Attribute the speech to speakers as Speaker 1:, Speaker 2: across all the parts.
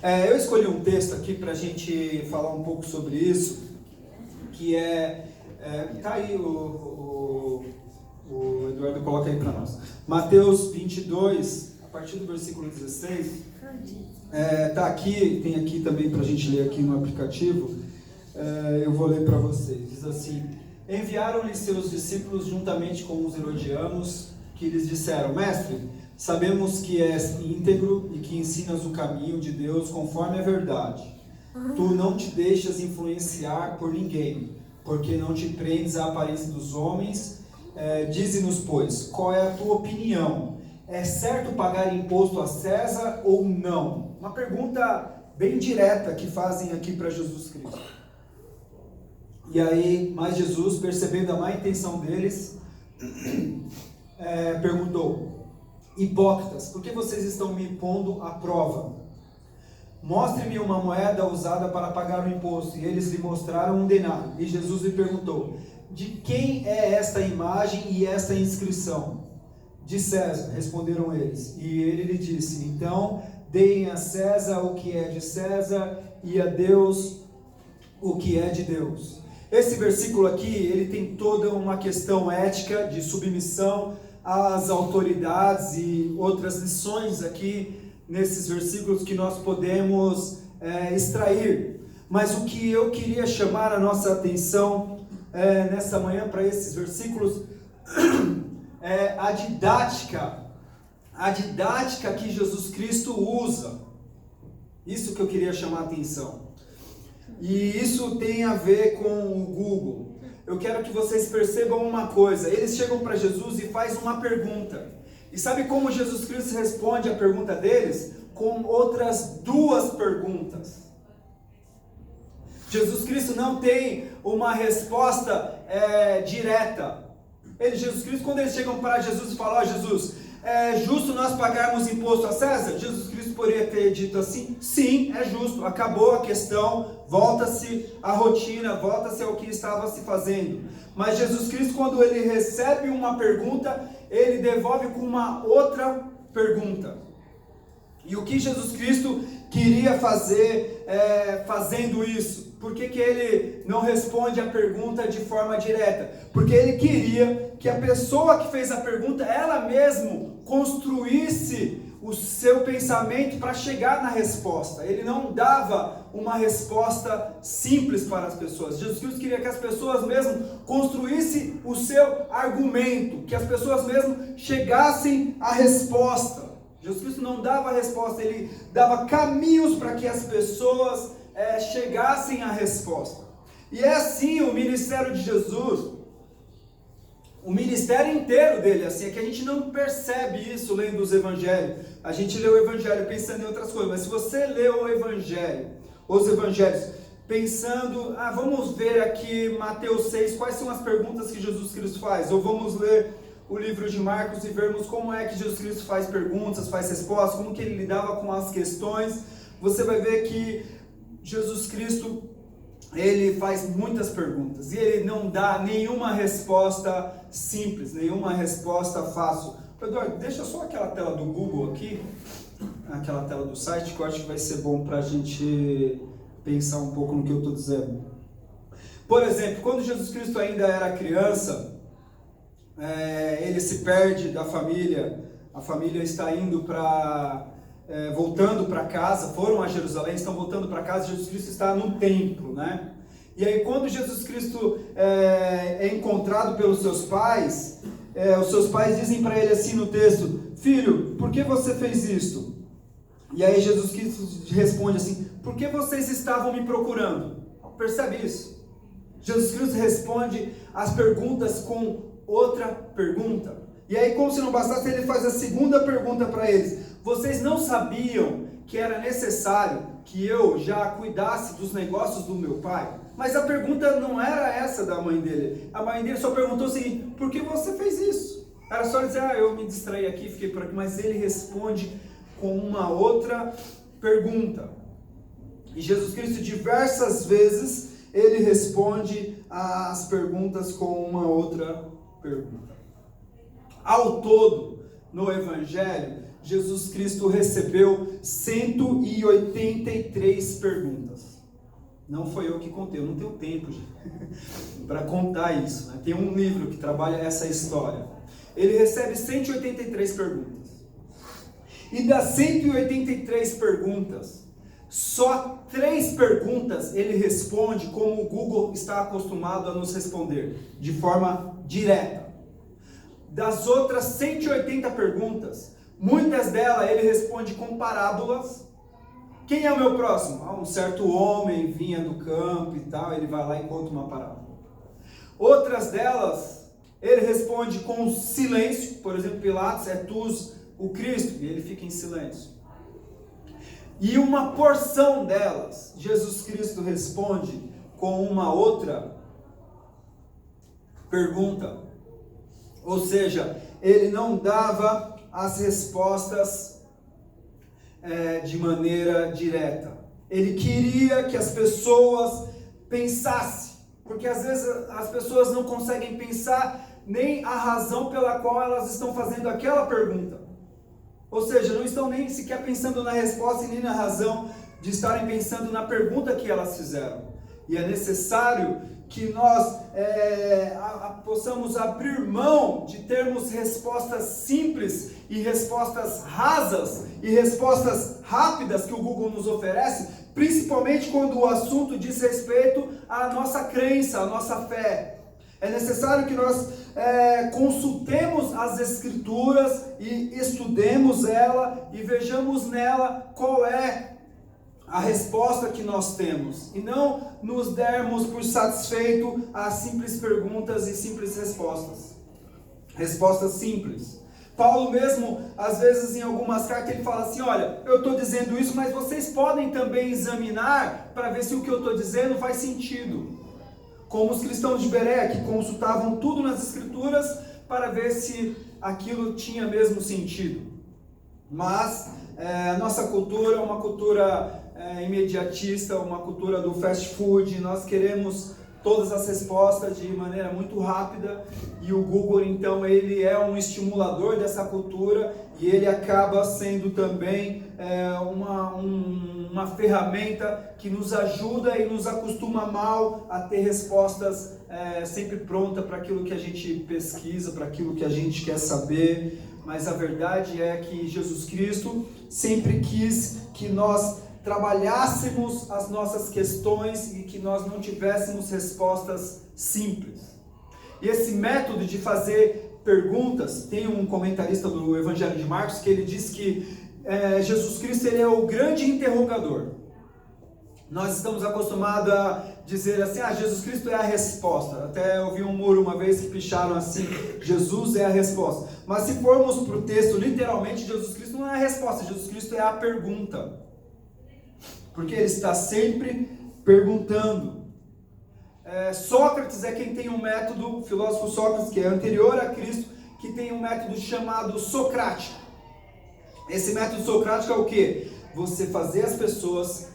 Speaker 1: Eu escolhi um texto aqui para a gente falar um pouco sobre isso, que tá aí, o Eduardo coloca aí para nós. Mateus 22, a partir do versículo 16, tá aqui, tem aqui também para a gente ler aqui no aplicativo, eu vou ler para vocês. Diz assim: enviaram-lhe seus discípulos juntamente com os herodianos, que lhes disseram: Mestre, sabemos que és íntegro e que ensinas o caminho de Deus conforme a verdade. Tu não te deixas influenciar por ninguém, porque não te prendes à aparência dos homens. Dize-nos, pois, qual é a tua opinião? É certo pagar imposto a César ou não? Uma pergunta bem direta que fazem aqui para Jesus Cristo. E aí, mas Jesus, percebendo a má intenção deles, perguntou: hipócritas, por que vocês estão me pondo à prova? Mostre-me uma moeda usada para pagar o imposto. E eles lhe mostraram um denário. E Jesus lhe perguntou: de quem é esta imagem e esta inscrição? De César, responderam eles. E ele lhe disse: então, deem a César o que é de César e a Deus o que é de Deus. Esse versículo aqui, ele tem toda uma questão ética de submissão às autoridades e outras lições aqui nesses versículos que nós podemos extrair. Mas o que eu queria chamar a nossa atenção nessa manhã para esses versículos é a didática que Jesus Cristo usa. Isso que eu queria chamar a atenção. E isso tem a ver com o Google. Eu quero que vocês percebam uma coisa. Eles chegam para Jesus e fazem uma pergunta. E sabe como Jesus Cristo responde a pergunta deles? Com outras duas perguntas. Jesus Cristo não tem uma resposta direta. Jesus Cristo, quando eles chegam para Jesus e falam: Jesus, é justo nós pagarmos imposto a César? Jesus Cristo poderia ter dito assim: sim, é justo, acabou a questão, volta-se à rotina, volta-se ao que estava se fazendo. Mas Jesus Cristo, quando ele recebe uma pergunta, ele devolve com uma outra pergunta. E o que Jesus Cristo queria fazer fazendo isso? Por que ele não responde a pergunta de forma direta? Porque ele queria que a pessoa que fez a pergunta, ela mesma construísse o seu pensamento para chegar na resposta. Ele não dava uma resposta simples para as pessoas. Jesus Cristo queria que as pessoas mesmo construíssem o seu argumento, que as pessoas mesmo chegassem à resposta. Jesus Cristo não dava a resposta, ele dava caminhos para que as pessoas chegassem à resposta. E é assim o ministério de Jesus, o ministério inteiro dele, assim, é que a gente não percebe isso lendo os evangelhos. A gente lê o evangelho pensando em outras coisas, mas se você lê o evangelho, os evangelhos, pensando, vamos ver aqui Mateus 6, quais são as perguntas que Jesus Cristo faz, ou vamos ler o livro de Marcos e vermos como é que Jesus Cristo faz perguntas, faz respostas, como que ele lidava com as questões. Você vai ver que Jesus Cristo, ele faz muitas perguntas e ele não dá nenhuma resposta simples, nenhuma resposta fácil. Eduardo, deixa só aquela tela do Google aqui, aquela tela do site, que eu acho que vai ser bom para a gente pensar um pouco no que eu estou dizendo. Por exemplo, quando Jesus Cristo ainda era criança, ele se perde da família, a família está indo voltando para casa, foram a Jerusalém, estão voltando para casa, Jesus Cristo está no templo, né? E aí quando Jesus Cristo é encontrado pelos seus pais, os seus pais dizem para ele assim no texto: filho, por que você fez isto? E aí Jesus Cristo responde assim: por que vocês estavam me procurando? Percebe isso? Jesus Cristo responde as perguntas com outra pergunta. E aí, como se não bastasse, ele faz a segunda pergunta para eles: vocês não sabiam que era necessário que eu já cuidasse dos negócios do meu pai? Mas a pergunta não era essa da mãe dele. A mãe dele só perguntou o seguinte: por que você fez isso? Era só dizer: eu me distraí aqui, fiquei por aqui. Mas ele responde com uma outra pergunta. E Jesus Cristo, diversas vezes, ele responde as perguntas com uma outra pergunta. Ao todo, no Evangelho, Jesus Cristo recebeu 183 perguntas. Não foi eu que contei, eu não tenho tempo para contar isso, né? Tem um livro que trabalha essa história. Ele recebe 183 perguntas. E das 183 perguntas, só 3 perguntas ele responde como o Google está acostumado a nos responder, de forma direta. Das outras 180 perguntas, muitas delas ele responde com parábolas. Quem é o meu próximo? Um certo homem vinha do campo e tal, ele vai lá e conta uma parábola. Outras delas, ele responde com silêncio. Por exemplo, Pilatos, é tu o Cristo? E ele fica em silêncio. E uma porção delas, Jesus Cristo responde com uma outra pergunta. Ou seja, ele não dava as respostas de maneira direta. Ele queria que as pessoas pensassem, porque às vezes as pessoas não conseguem pensar nem a razão pela qual elas estão fazendo aquela pergunta. Ou seja, não estão nem sequer pensando na resposta e nem na razão de estarem pensando na pergunta que elas fizeram. E é necessário que nós possamos abrir mão de termos respostas simples e respostas rasas e respostas rápidas que o Google nos oferece, principalmente quando o assunto diz respeito à nossa crença, à nossa fé. É necessário que nós consultemos as Escrituras e estudemos ela e vejamos nela qual é a resposta que nós temos, e não nos dermos por satisfeito a simples perguntas e simples respostas. Respostas simples. Paulo mesmo, às vezes em algumas cartas, ele fala assim, olha, eu estou dizendo isso, mas vocês podem também examinar para ver se o que eu estou dizendo faz sentido. Como os cristãos de Bereia, que consultavam tudo nas Escrituras para ver se aquilo tinha mesmo sentido. Mas a nossa cultura é uma cultura imediatista, uma cultura do fast food. Nós queremos todas as respostas de maneira muito rápida, e o Google então ele é um estimulador dessa cultura, e ele acaba sendo também uma ferramenta que nos ajuda e nos acostuma mal a ter respostas sempre prontas para aquilo que a gente pesquisa, para aquilo que a gente quer saber. Mas a verdade é que Jesus Cristo sempre quis que nós trabalhássemos as nossas questões e que nós não tivéssemos respostas simples. E esse método de fazer perguntas, tem um comentarista do Evangelho de Marcos que ele diz que Jesus Cristo ele é o grande interrogador. Nós estamos acostumados a dizer assim, Jesus Cristo é a resposta. Até eu vi um muro uma vez que picharam assim, Jesus é a resposta. Mas se formos para o texto, literalmente, Jesus Cristo não é a resposta, Jesus Cristo é a pergunta. Porque ele está sempre perguntando. Sócrates é quem tem um método, o filósofo Sócrates, que é anterior a Cristo, que tem um método chamado socrático. Esse método socrático é o quê? Você fazer as pessoas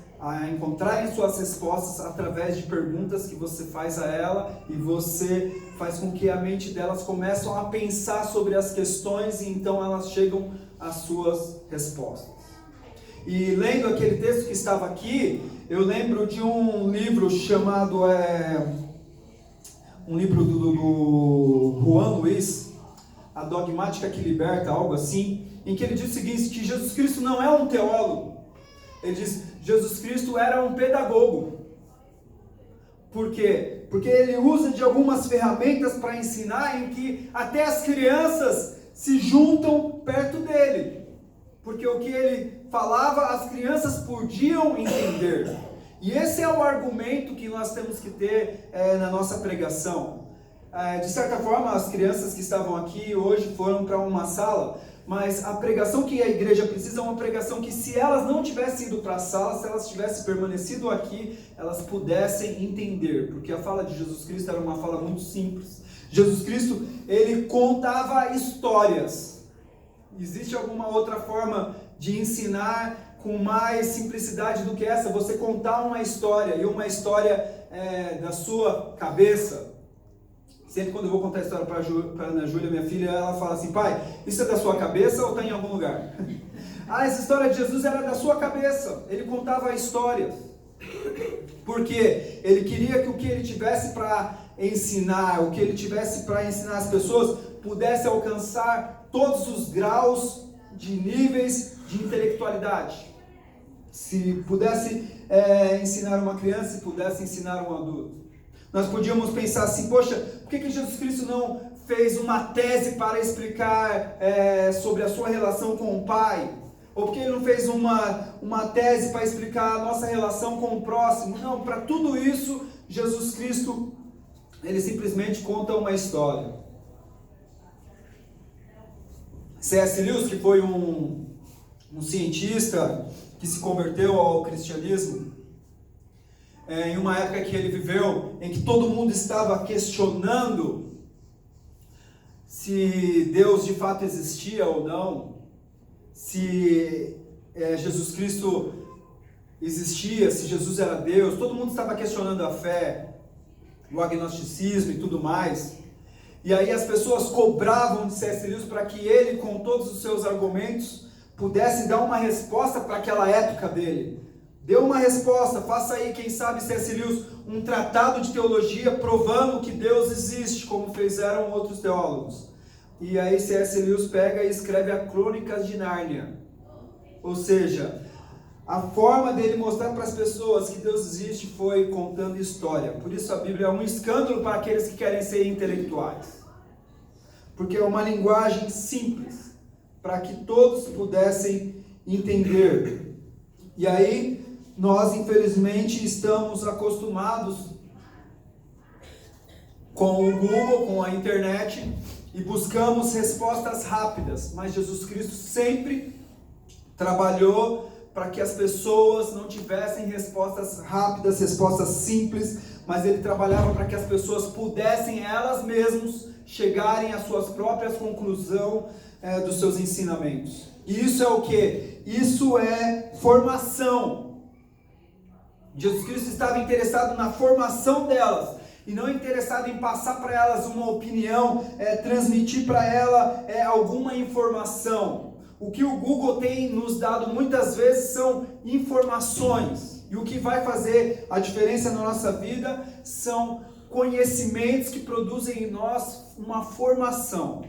Speaker 1: encontrarem suas respostas através de perguntas que você faz a ela, e você faz com que a mente delas comece a pensar sobre as questões, e então elas chegam às suas respostas. E lendo aquele texto que estava aqui, eu lembro de um livro chamado, um livro do Juan Luiz, A Dogmática que Liberta, algo assim, em que ele diz o seguinte, que Jesus Cristo não é um teólogo. Ele diz, Jesus Cristo era um pedagogo. Por quê? Porque ele usa de algumas ferramentas para ensinar, em que até as crianças se juntam perto dele. Porque o que ele falava, as crianças podiam entender. E esse é o argumento que nós temos que ter na nossa pregação. De certa forma, as crianças que estavam aqui hoje foram para uma sala, mas a pregação que a igreja precisa é uma pregação que, se elas não tivessem ido para a sala, se elas tivessem permanecido aqui, elas pudessem entender. Porque a fala de Jesus Cristo era uma fala muito simples. Jesus Cristo, ele contava histórias. Existe alguma outra forma de ensinar com mais simplicidade do que essa? Você contar uma história, e uma história da sua cabeça, Sempre quando eu vou contar a história para a Ana Júlia, minha filha, ela fala assim: pai, isso é da sua cabeça ou está em algum lugar? Essa história de Jesus era da sua cabeça. Ele contava a história. Porque ele queria que o que ele tivesse para ensinar, o que ele tivesse para ensinar as pessoas, pudesse alcançar todos os graus de níveis de intelectualidade. Se pudesse ensinar uma criança, se pudesse ensinar um adulto. Nós podíamos pensar assim: poxa, por que Jesus Cristo não fez uma tese para explicar sobre a sua relação com o Pai? Ou porque ele não fez uma tese para explicar a nossa relação com o próximo? Não, para tudo isso, Jesus Cristo, ele simplesmente conta uma história. C.S. Lewis, que foi um cientista que se converteu ao cristianismo, em uma época que ele viveu, em que todo mundo estava questionando se Deus de fato existia ou não, se Jesus Cristo existia, se Jesus era Deus. Todo mundo estava questionando a fé, o agnosticismo e tudo mais. E aí as pessoas cobravam de C.S. Lewis para que ele, com todos os seus argumentos, pudesse dar uma resposta para aquela época dele. Deu uma resposta, faça aí, quem sabe, C.S. Lewis, um tratado de teologia provando que Deus existe, como fizeram outros teólogos. E aí C.S. Lewis pega e escreve a Crônicas de Nárnia. Ou seja, a forma dele mostrar para as pessoas que Deus existe foi contando história. Por isso a Bíblia é um escândalo para aqueles que querem ser intelectuais. Porque é uma linguagem simples, para que todos pudessem entender. E aí, nós infelizmente estamos acostumados com o Google, com a internet, e buscamos respostas rápidas, mas Jesus Cristo sempre trabalhou para que as pessoas não tivessem respostas rápidas, respostas simples, mas ele trabalhava para que as pessoas pudessem elas mesmas chegarem às suas próprias conclusões dos seus ensinamentos. E isso é o que? Isso é formação. Jesus Cristo estava interessado na formação delas, e não interessado em passar para elas uma opinião, transmitir para ela alguma informação. O que o Google tem nos dado muitas vezes são informações, e o que vai fazer a diferença na nossa vida são conhecimentos que produzem em nós uma formação.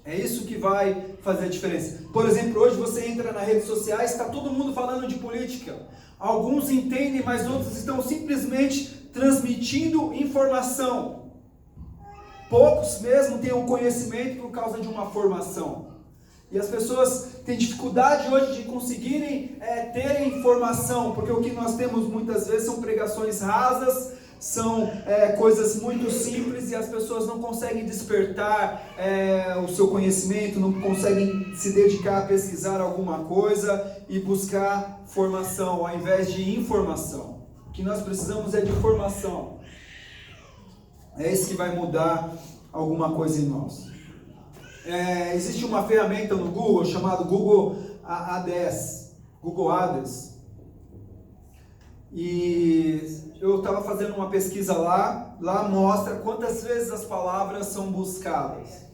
Speaker 1: É isso que vai fazer a diferença. Por exemplo, hoje você entra nas redes sociais, está todo mundo falando de política. Alguns entendem, mas outros estão simplesmente transmitindo informação. Poucos mesmo têm um conhecimento por causa de uma formação. E as pessoas têm dificuldade hoje de conseguirem terem informação, porque o que nós temos muitas vezes são pregações rasas, são coisas muito simples, e as pessoas não conseguem despertar o seu conhecimento, não conseguem se dedicar a pesquisar alguma coisa e buscar formação ao invés de informação. O que nós precisamos é de formação. É isso que vai mudar alguma coisa em nós. Existe uma ferramenta no Google chamada Google Ads. Google Ads. E eu estava fazendo uma pesquisa lá mostra quantas vezes as palavras são buscadas.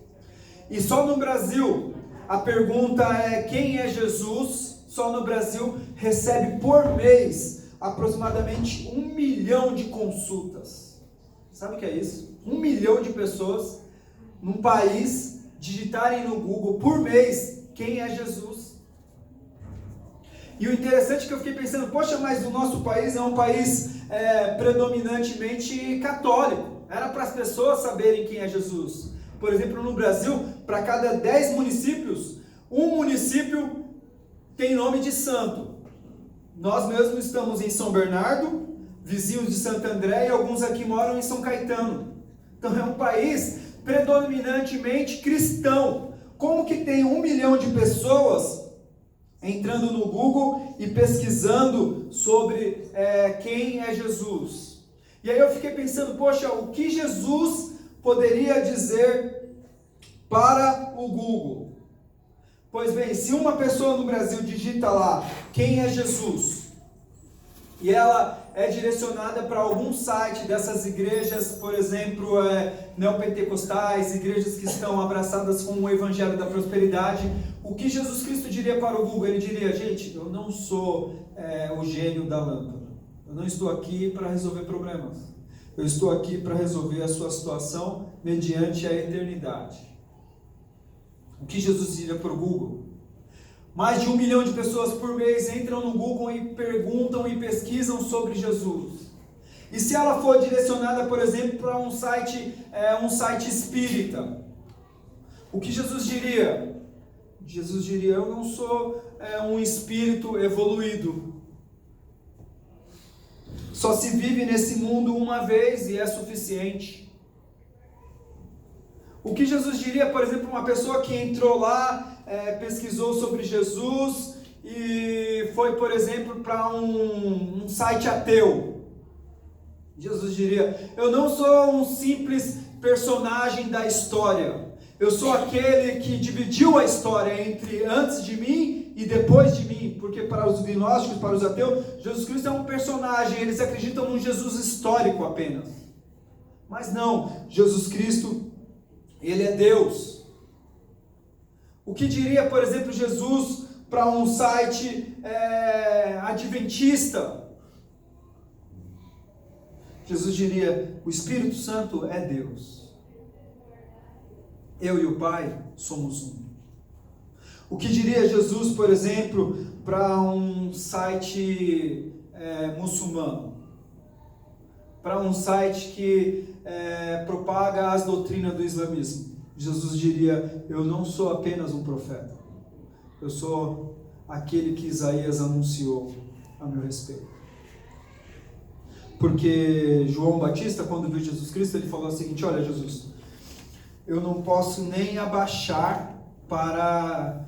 Speaker 1: E só no Brasil, a pergunta é: quem é Jesus? Só no Brasil recebe por mês aproximadamente 1 milhão de consultas. Sabe o que é isso? 1 milhão de pessoas num país digitarem no Google por mês quem é Jesus. E o interessante é que eu fiquei pensando: poxa, mas o nosso país é um país predominantemente católico. Era para as pessoas saberem quem é Jesus. Por exemplo, no Brasil, para cada 10 municípios, um município tem nome de santo. Nós mesmos estamos em São Bernardo, vizinhos de Santo André, e alguns aqui moram em São Caetano. Então é um país predominantemente cristão. Como que tem 1 milhão de pessoas entrando no Google e pesquisando sobre quem é Jesus? E aí eu fiquei pensando: poxa, o que Jesus poderia dizer para o Google? Pois bem, se uma pessoa no Brasil digita lá quem é Jesus, e ela é direcionada para algum site dessas igrejas, por exemplo, neopentecostais, igrejas que estão abraçadas com o evangelho da prosperidade, o que Jesus Cristo diria para o Google? Ele diria: gente, eu não sou o gênio da lâmpada, eu não estou aqui para resolver problemas, eu estou aqui para resolver a sua situação mediante a eternidade. O que Jesus diria para o Google? Mais de 1 milhão de pessoas por mês entram no Google e perguntam e pesquisam sobre Jesus. E se ela for direcionada, por exemplo, para um site espírita, o que Jesus diria? Jesus diria: eu não sou um espírito evoluído. Só se vive nesse mundo uma vez e é suficiente. O que Jesus diria, por exemplo, uma pessoa que entrou lá, pesquisou sobre Jesus e foi, por exemplo, para um site ateu? Jesus diria: eu não sou um simples personagem da história. Eu sou aquele que dividiu a história entre antes de mim e depois de mim. Porque para os gnósticos, para os ateus, Jesus Cristo é um personagem. Eles acreditam num Jesus histórico apenas. Mas não, Jesus Cristo, Ele é Deus. O que diria, por exemplo, Jesus para um site adventista? Jesus diria: o Espírito Santo é Deus. Eu e o Pai somos um. O que diria Jesus, por exemplo, para um site muçulmano? Para um site que propaga as doutrinas do islamismo? Jesus diria: eu não sou apenas um profeta. Eu sou aquele que Isaías anunciou a meu respeito. Porque João Batista, quando viu Jesus Cristo, ele falou o seguinte: olha, Jesus, eu não posso nem abaixar para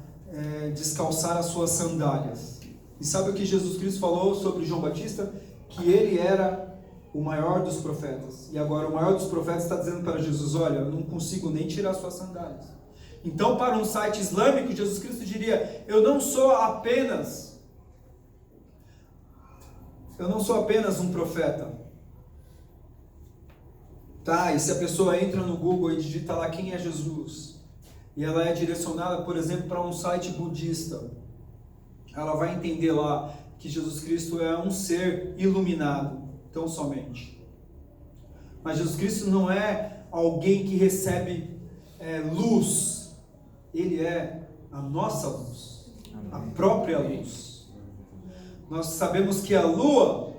Speaker 1: descalçar as suas sandálias. E sabe o que Jesus Cristo falou sobre João Batista? Que ele era o maior dos profetas. E agora o maior dos profetas está dizendo para Jesus: olha, eu não consigo nem tirar suas sandálias. Então, para um site islâmico, Jesus Cristo diria: eu não sou apenas um profeta. Tá, e se a pessoa entra no Google e digita lá quem é Jesus, e ela é direcionada, por exemplo, para um site budista, ela vai entender lá que Jesus Cristo é um ser iluminado, tão somente. Mas Jesus Cristo não é alguém que recebe luz, Ele é a nossa luz, a própria luz. Nós sabemos que a lua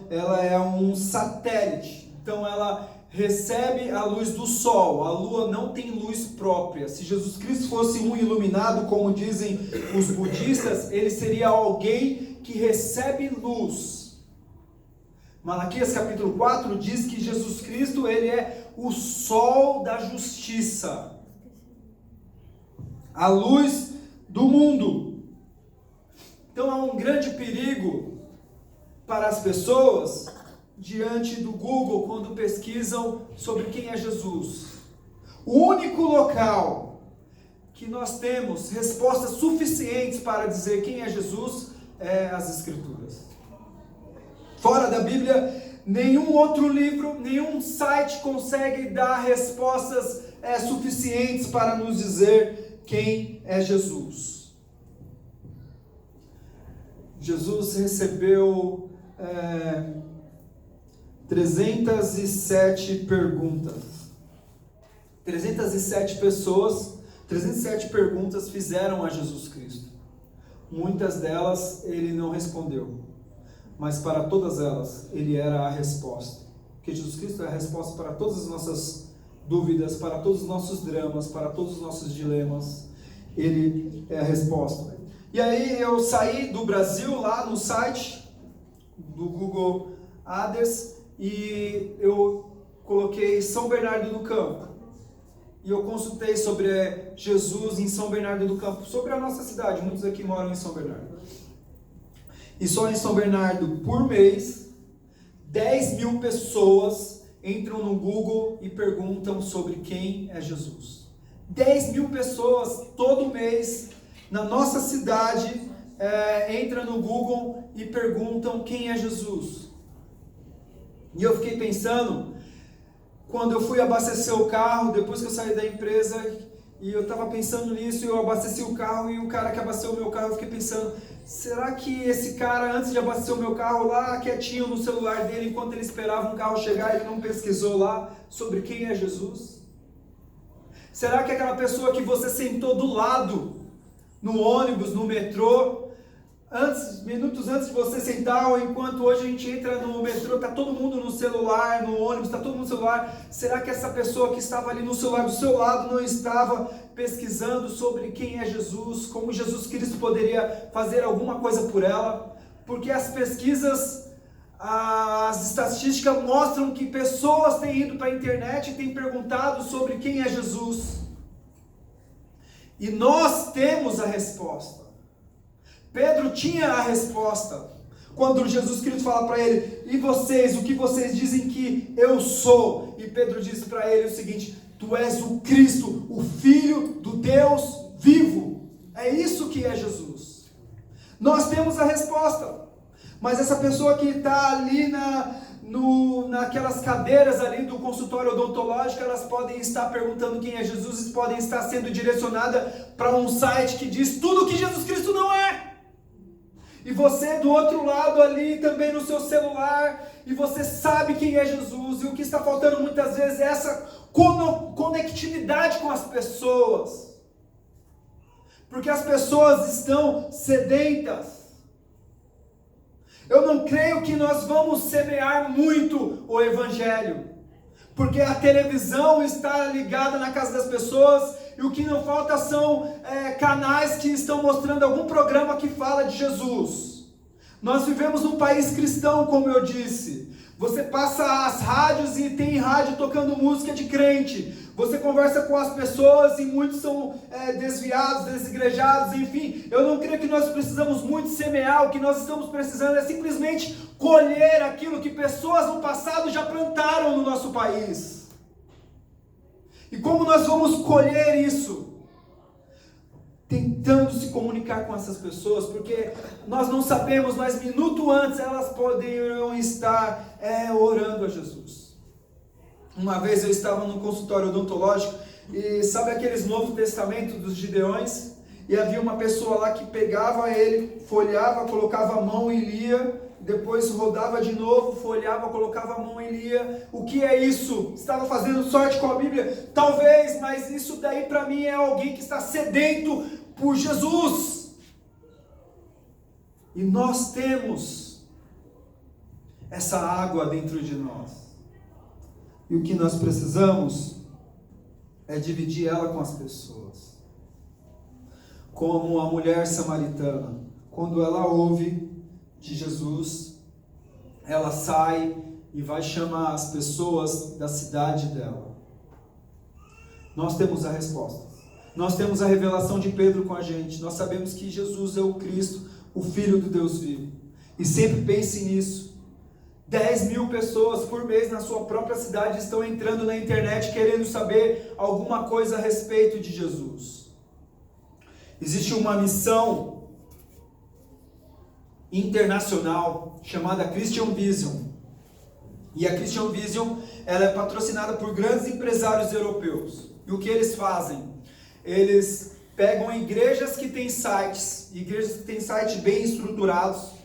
Speaker 1: ela é um satélite. Então ela recebe a luz do sol. A lua não tem luz própria. Se Jesus Cristo fosse um iluminado, como dizem os budistas, ele seria alguém que recebe luz. Malaquias capítulo 4 diz que Jesus Cristo, ele é o sol da justiça, a luz do mundo. Então há um grande perigo para as pessoas diante do Google quando pesquisam sobre quem é Jesus. O único local que nós temos respostas suficientes para dizer quem é Jesus é as Escrituras. Fora da Bíblia, nenhum outro livro, nenhum site consegue dar respostas suficientes para nos dizer quem é Jesus. Jesus recebeu 307 perguntas. 307 pessoas, 307 perguntas fizeram a Jesus Cristo. Muitas delas ele não respondeu, mas para todas elas ele era a resposta. Porque Jesus Cristo é a resposta para todas as nossas dúvidas, para todos os nossos dramas, para todos os nossos dilemas. Ele é a resposta. E aí eu saí do Brasil lá no site do Google Ads e eu coloquei São Bernardo do Campo. E eu consultei sobre Jesus em São Bernardo do Campo, sobre a nossa cidade. Muitos aqui moram em São Bernardo. E só em São Bernardo, por mês, 10 mil pessoas entram no Google e perguntam sobre quem é Jesus. 10 mil pessoas todo mês na nossa cidade entram no Google e perguntam quem é Jesus. E eu fiquei pensando, quando eu fui abastecer o carro, depois que eu saí da empresa, e eu estava pensando nisso, eu abasteci o carro, e o cara que abasteceu o meu carro, eu fiquei pensando, será que esse cara, antes de abastecer o meu carro, lá quietinho no celular dele, enquanto ele esperava um carro chegar, ele não pesquisou lá sobre quem é Jesus? Será que aquela pessoa que você sentou do lado, no ônibus, no metrô, minutos antes de você sentar, ou enquanto hoje a gente entra no metrô, está todo mundo no celular, no ônibus, está todo mundo no celular, será que essa pessoa que estava ali no celular do seu lado não estava pesquisando sobre quem é Jesus, como Jesus Cristo poderia fazer alguma coisa por ela? Porque as pesquisas, as estatísticas mostram que pessoas têm ido para a internet e têm perguntado sobre quem é Jesus. E nós temos a resposta. Pedro tinha a resposta. Quando Jesus Cristo fala para ele, e vocês, o que vocês dizem que eu sou? E Pedro disse para ele o seguinte, tu és o Cristo, o Filho do Deus vivo. É isso que é Jesus. Nós temos a resposta. Mas essa pessoa que está ali naquelas cadeiras ali do consultório odontológico, elas podem estar perguntando quem é Jesus e podem estar sendo direcionada para um site que diz tudo que Jesus Cristo não é. E você do outro lado ali, também no seu celular, e você sabe quem é Jesus, e o que está faltando muitas vezes é essa conectividade com as pessoas. Porque as pessoas estão sedentas. Eu não creio que nós vamos semear muito o Evangelho, porque a televisão está ligada na casa das pessoas, e o que não falta são canais que estão mostrando algum programa que fala de Jesus. Nós vivemos num país cristão, como eu disse. Você passa as rádios e tem rádio tocando música de crente. Você conversa com as pessoas e muitos são desviados, desigrejados, enfim. Eu não creio que nós precisamos muito semear. O que nós estamos precisando é simplesmente colher aquilo que pessoas no passado já plantaram no nosso país. E como nós vamos colher isso? Tentando se comunicar com essas pessoas, porque nós não sabemos, mas minuto antes elas poderiam estar orando a Jesus. Uma vez eu estava num consultório odontológico, e sabe aqueles Novo Testamento dos Gideões? E havia uma pessoa lá que pegava ele, folheava, colocava a mão e lia, depois rodava de novo, folheava, colocava a mão e lia. O que é isso? Estava fazendo sorte com a Bíblia? Talvez, mas isso daí para mim é alguém que está sedento por Jesus. E nós temos essa água dentro de nós. E o que nós precisamos é dividir ela com as pessoas. Como a mulher samaritana, quando ela ouve de Jesus, ela sai e vai chamar as pessoas da cidade dela. Nós temos a resposta. Nós temos a revelação de Pedro com a gente. Nós sabemos que Jesus é o Cristo, o Filho do Deus vivo. E sempre pense nisso. 10.000 pessoas por mês na sua própria cidade estão entrando na internet querendo saber alguma coisa a respeito de Jesus. Existe uma missão internacional chamada Christian Vision. E a Christian Vision, ela é patrocinada por grandes empresários europeus. E o que eles fazem? Eles pegam igrejas que têm sites bem estruturados,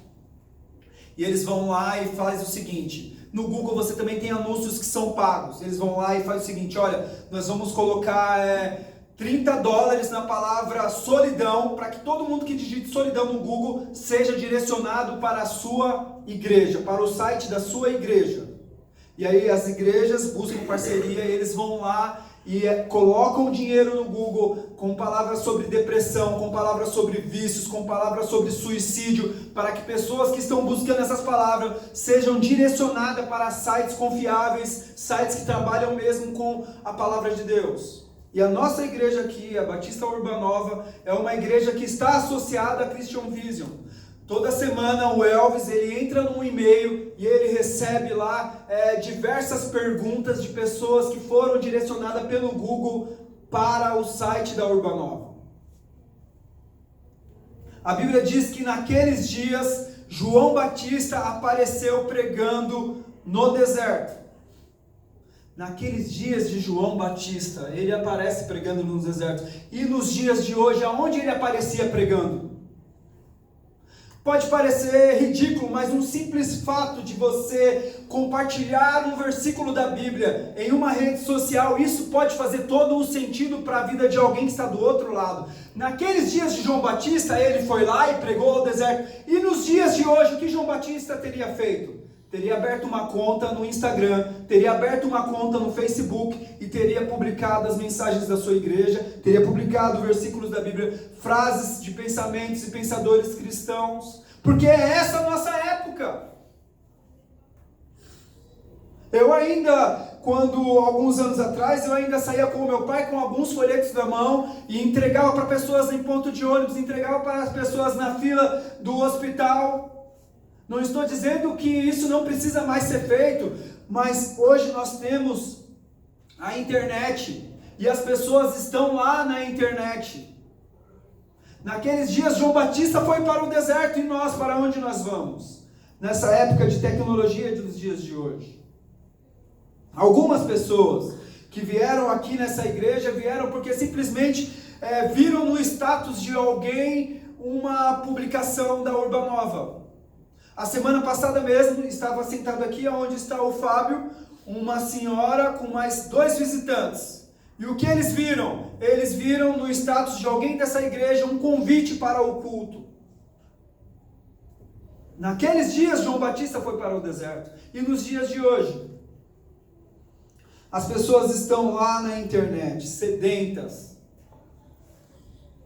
Speaker 1: e eles vão lá e fazem o seguinte: no Google você também tem anúncios que são pagos. Eles vão lá e fazem o seguinte: olha, nós vamos colocar $30 na palavra solidão, para que todo mundo que digite solidão no Google seja direcionado para a sua igreja, para o site da sua igreja. E aí as igrejas buscam parceria, e eles vão lá e colocam dinheiro no Google com palavras sobre depressão, com palavras sobre vícios, com palavras sobre suicídio, para que pessoas que estão buscando essas palavras sejam direcionadas para sites confiáveis, sites que trabalham mesmo com a palavra de Deus. E a nossa igreja aqui, a Batista Urbanova, é uma igreja que está associada a Christian Vision. Toda semana o Elvis, ele entra num e-mail e ele recebe lá diversas perguntas de pessoas que foram direcionadas pelo Google para o site da Urbanova. A Bíblia diz que naqueles dias João Batista apareceu pregando no deserto. Naqueles dias de João Batista, ele aparece pregando no deserto. E nos dias de hoje, aonde ele aparecia pregando? Pode parecer ridículo, mas um simples fato de você compartilhar um versículo da Bíblia em uma rede social, isso pode fazer todo um sentido para a vida de alguém que está do outro lado. Naqueles dias de João Batista, ele foi lá e pregou ao deserto. E nos dias de hoje, o que João Batista teria feito? Teria aberto uma conta no Instagram, teria aberto uma conta no Facebook e teria publicado as mensagens da sua igreja, teria publicado versículos da Bíblia, frases de pensamentos e pensadores cristãos, porque é essa a nossa época. Eu ainda, alguns anos atrás, eu ainda saía com o meu pai com alguns folhetos na mão e entregava para pessoas em ponto de ônibus, entregava para as pessoas na fila do hospital. Não estou dizendo que isso não precisa mais ser feito, mas hoje nós temos a internet e as pessoas estão lá na internet. Naqueles dias João Batista foi para o deserto e nós, para onde nós vamos? Nessa época de tecnologia dos dias de hoje. Algumas pessoas que vieram aqui nessa igreja vieram porque simplesmente viram no status de alguém uma publicação da Urbanova. A semana passada mesmo, estava sentado aqui onde está o Fábio, uma senhora com mais 2 visitantes. E o que eles viram? Eles viram no status de alguém dessa igreja um convite para o culto. Naqueles dias, João Batista foi para o deserto. E nos dias de hoje, as pessoas estão lá na internet, sedentas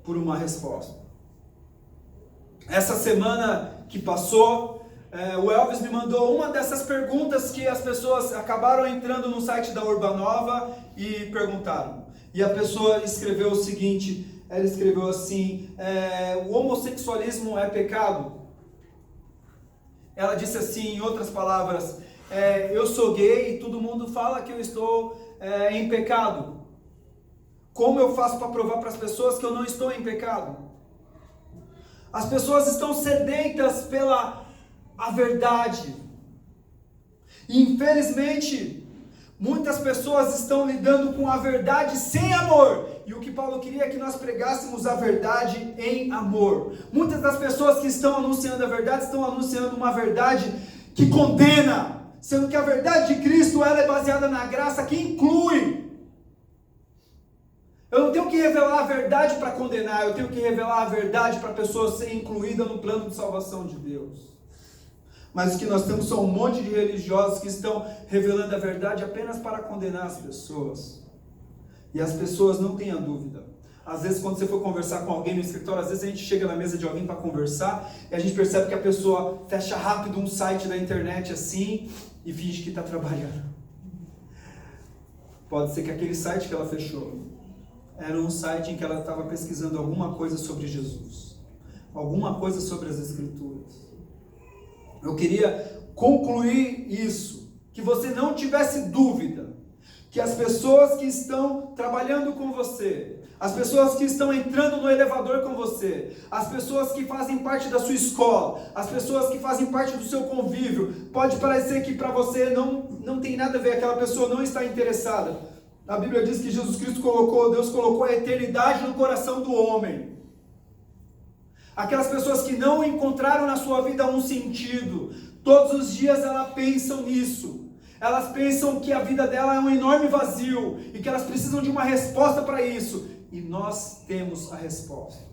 Speaker 1: por uma resposta. Essa semana que passou, o Elvis me mandou uma dessas perguntas que as pessoas acabaram entrando no site da Urbanova e perguntaram. E a pessoa escreveu o seguinte, ela escreveu assim, o homossexualismo é pecado? Ela disse assim, em outras palavras, eu sou gay e todo mundo fala que eu estou em pecado. Como eu faço para provar para as pessoas que eu não estou em pecado? As pessoas estão sedentas pela a verdade. E infelizmente, muitas pessoas estão lidando com a verdade sem amor. E o que Paulo queria é que nós pregássemos a verdade em amor. Muitas das pessoas que estão anunciando a verdade estão anunciando uma verdade que condena, sendo que a verdade de Cristo ela é baseada na graça que inclui. Eu não tenho que revelar a verdade para condenar, eu tenho que revelar a verdade para a pessoa ser incluída no plano de salvação de Deus. Mas o que nós temos são um monte de religiosos que estão revelando a verdade apenas para condenar as pessoas. E as pessoas não tenham dúvida. Às vezes quando você for conversar com alguém no escritório, às vezes a gente chega na mesa de alguém para conversar e a gente percebe que a pessoa fecha rápido um site da internet assim e finge que está trabalhando. Pode ser que aquele site que ela fechou era um site em que ela estava pesquisando alguma coisa sobre Jesus, alguma coisa sobre as Escrituras. Eu queria concluir isso, que você não tivesse dúvida, que as pessoas que estão trabalhando com você, as pessoas que estão entrando no elevador com você, as pessoas que fazem parte da sua escola, as pessoas que fazem parte do seu convívio, pode parecer que para você não tem nada a ver, aquela pessoa não está interessada. A Bíblia diz que Jesus Cristo Deus colocou a eternidade no coração do homem. Aquelas pessoas que não encontraram na sua vida um sentido, todos os dias elas pensam nisso. Elas pensam que a vida dela é um enorme vazio e que elas precisam de uma resposta para isso. E nós temos a resposta.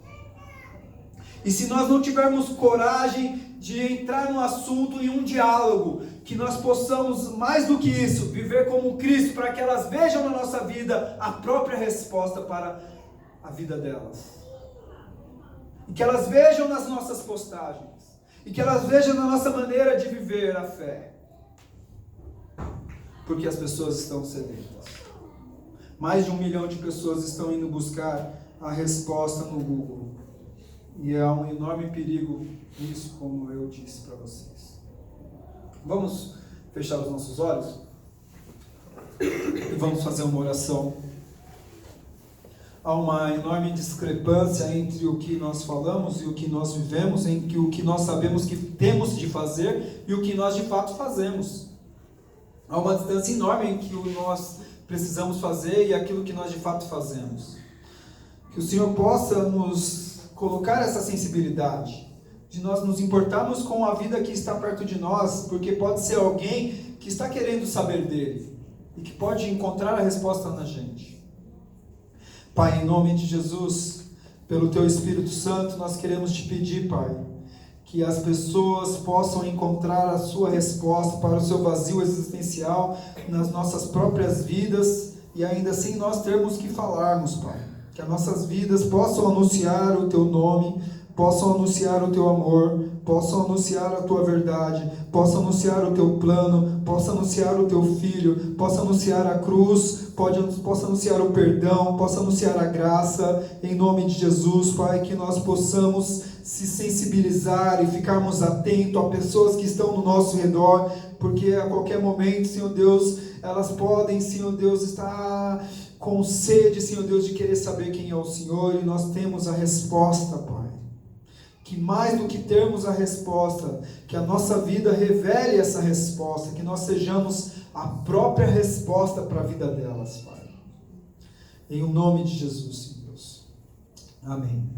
Speaker 1: E se nós não tivermos coragem de entrar no assunto em um diálogo, que nós possamos, mais do que isso, viver como Cristo, para que elas vejam na nossa vida a própria resposta para a vida delas. E que elas vejam nas nossas postagens. E que elas vejam na nossa maneira de viver a fé. Porque as pessoas estão sedentas. Mais de 1 milhão de pessoas estão indo buscar a resposta no Google. E há um enorme perigo nisso, como eu disse para vocês. Vamos fechar os nossos olhos? E vamos fazer uma oração há uma enorme discrepância entre o que nós falamos e o que nós vivemos, entre o que nós sabemos que temos de fazer e o que nós de fato fazemos. Há uma distância enorme entre o que nós precisamos fazer e aquilo que nós de fato fazemos. Que o Senhor possa nos colocar essa sensibilidade, de nós nos importarmos com a vida que está perto de nós, porque pode ser alguém que está querendo saber dele e que pode encontrar a resposta na gente. Pai, em nome de Jesus, pelo Teu Espírito Santo, nós queremos Te pedir, Pai, que as pessoas possam encontrar a sua resposta para o seu vazio existencial nas nossas próprias vidas e ainda sem nós termos que falarmos, Pai. Que as nossas vidas possam anunciar o Teu nome, possam anunciar o Teu amor, possam anunciar a Tua verdade, possam anunciar o Teu plano, possam anunciar o Teu Filho, possam anunciar a cruz, possam anunciar o perdão, possam anunciar a graça, em nome de Jesus, Pai, que nós possamos se sensibilizar e ficarmos atentos a pessoas que estão no nosso redor, porque a qualquer momento, Senhor Deus, elas podem, Senhor Deus, estar com sede, Senhor Deus, de querer saber quem é o Senhor, e nós temos a resposta, Pai. Que mais do que termos a resposta, que a nossa vida revele essa resposta, que nós sejamos a própria resposta para a vida delas, Pai. Em o nome de Jesus, Senhor Deus. Amém.